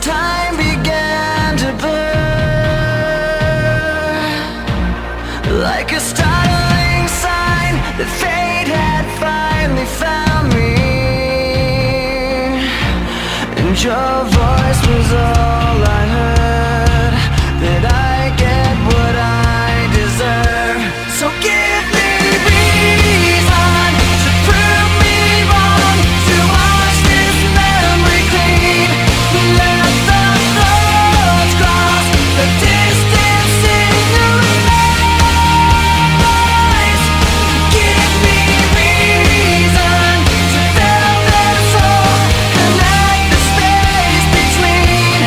time began to blur, like a startling sign that fate had finally found me, and your voice was all I heard, that I get what I deserve. So give me reason to prove me wrong, to wash this memory clean. Let the thoughts cross the distance in your eyes. Give me reason to fill this hole, connect the space between.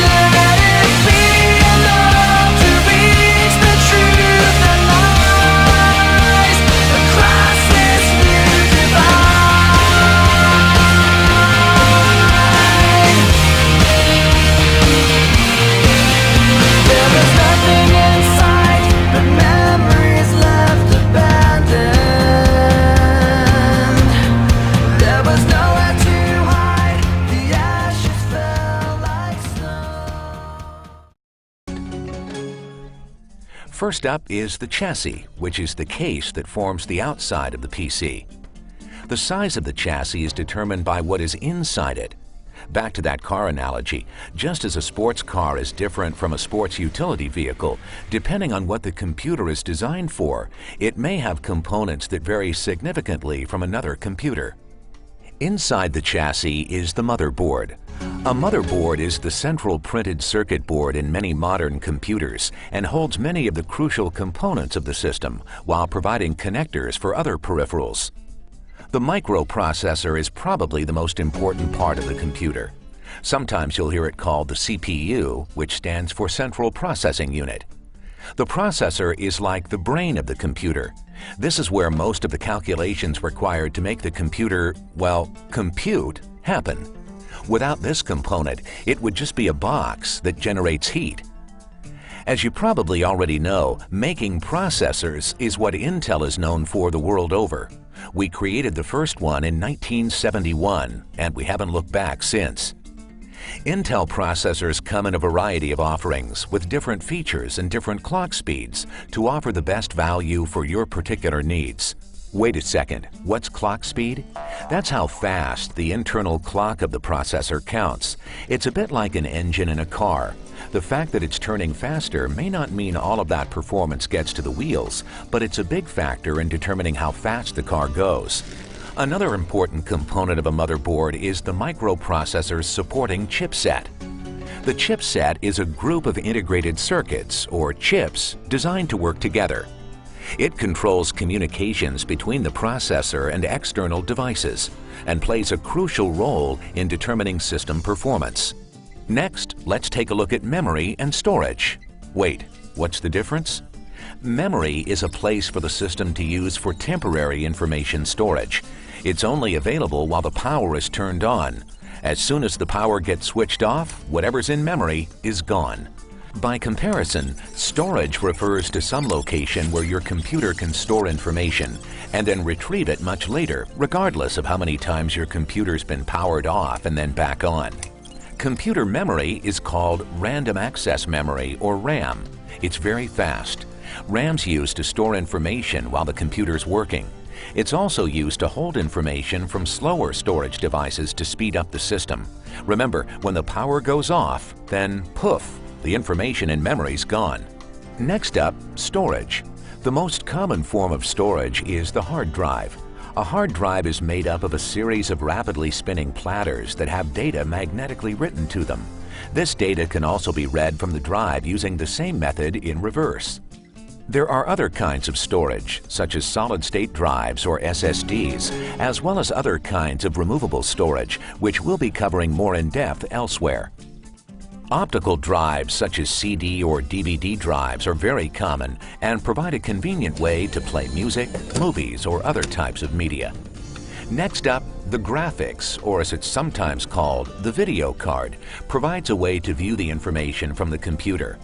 Let it be enough to reach the truth that lies across this new divide. There was nothing in sight but memories left abandoned. There was nowhere to hide, the ashes fell like snow. First up is the chassis, which is the case that forms the outside of the PC. The size of the chassis is determined by what is inside it. Back to that car analogy, just as a sports car is different from a sports utility vehicle, depending on what the computer is designed for, it may have components that vary significantly from another computer. Inside the chassis is the motherboard. A motherboard is the central printed circuit board in many modern computers and holds many of the crucial components of the system while providing connectors for other peripherals. The microprocessor is probably the most important part of the computer. Sometimes you'll hear it called the CPU, which stands for Central Processing Unit. The processor is like the brain of the computer. This is where most of the calculations required to make the computer, well, compute, happen. Without this component, it would just be a box that generates heat. As you probably already know, making processors is what Intel is known for the world over. We created the first one in 1971, and we haven't looked back since. Intel processors come in a variety of offerings with different features and different clock speeds to offer the best value for your particular needs. Wait a second, what's clock speed? That's how fast the internal clock of the processor counts. It's a bit like an engine in a car. The fact that it's turning faster may not mean all of that performance gets to the wheels, but it's a big factor in determining how fast the car goes. Another important component of a motherboard is the microprocessor's supporting chipset. The chipset is a group of integrated circuits, or chips, designed to work together. It controls communications between the processor and external devices and plays a crucial role in determining system performance. Next, let's take a look at memory and storage. Wait, what's the difference? Memory is a place for the system to use for temporary information storage. It's only available while the power is turned on. As soon as the power gets switched off, whatever's in memory is gone. By comparison, storage refers to some location where your computer can store information and then retrieve it much later, regardless of how many times your computer's been powered off and then back on. Computer memory is called random access memory, or RAM. It's very fast. RAM's used to store information while the computer's working. It's also used to hold information from slower storage devices to speed up the system. Remember, when the power goes off, then poof, the information in memory's gone. Next up, storage. The most common form of storage is the hard drive. A hard drive is made up of a series of rapidly spinning platters that have data magnetically written to them. This data can also be read from the drive using the same method in reverse. There are other kinds of storage, such as solid-state drives or SSDs, as well as other kinds of removable storage, which we'll be covering more in depth elsewhere. Optical drives such as CD or DVD drives are very common and provide a convenient way to play music, movies, or other types of media. Next up, the graphics, or as it's sometimes called, the video card, provides a way to view the information from the computer.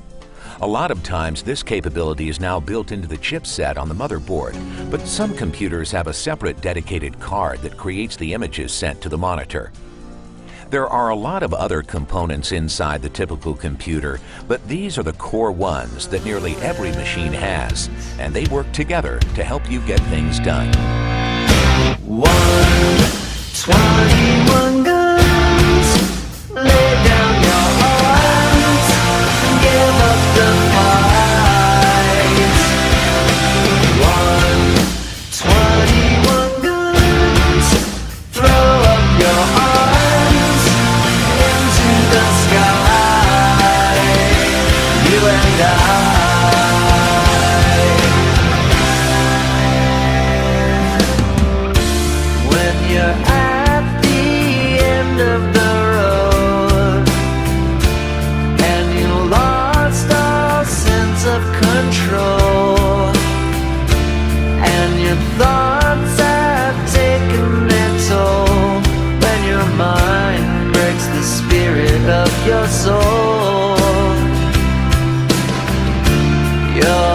A lot of times this capability is now built into the chipset on the motherboard, but some computers have a separate dedicated card that creates the images sent to the monitor. There are a lot of other components inside the typical computer, but these are the core ones that nearly every machine has, and they work together to help you get things done. 121 guns, lay down your arms, give up the fight. 121 guns, throw up your arms into the sky, you and I. When you're at the end of the road and you lost all sense of control, and your thoughts have taken their toll, when your mind breaks the spirit of your soul, your